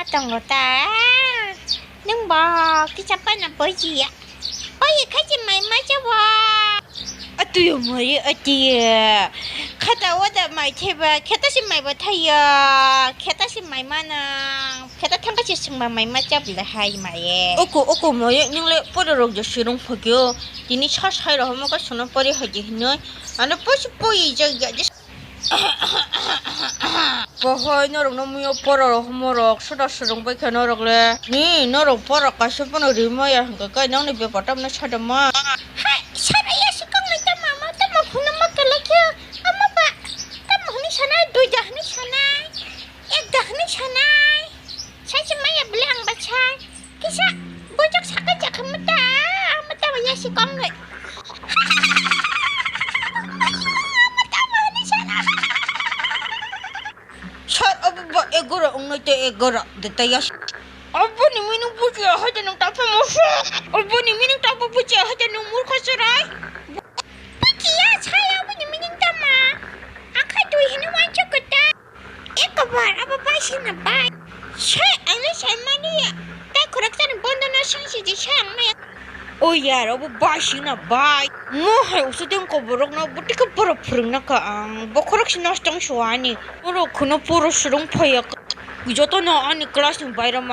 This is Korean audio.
어떤 거다. 능 뭐 기차빠나 뭐지야? 어이 가지 말 맞아봐. 어때요 뭐이 어때요? 갔다 오다 말 제발 개다시 말 못해요. 개다시 말 많아. 개다 탕같이 정말 말 맞잡을래 하이 말에. 어고 뭐야 닝래 뽀르럭 저 시롱 퍼겨 니니 차사이라 하면가 손은 뽀리 하지 했네 아니 뽀시 뽀이 저기 버허이 너럭 너무 뽀르럭 허머럭 수다스롱 베켜 너럭래 니 너럭 뽀르럭 가시보는 리모야 한가까 너네 베바tam나 차다마 하이 사라야 시끄럽네 tamama tama hunam makalakya amaba tama huni sana doja huni sana ekda huni sana 사실 마야 블랑 바차 기사 보적 사가자 감다 아무다 와야 시광을 샷 아바바 에거라 엉나이때 에거라 됐다야 아버니 미는 부지야 하자는 따파 못써 아버니 미는 따파 부지야 하자는 물커스라이 부지야 사야분이 미닝다마 아카도 히는 완쪽었다 에거발 아바바시나 바 샤 안에 샤마니야 딱 그럭사는 번도나 상시지 샤 악마야 Oh ya, rabu bashi na bai. Mo hai usudin ko borok na buti ka para purung na ka ang bokorak sinastang shwani. Oro kuno puro surung payak. Ijoto na ani kelas ng bayram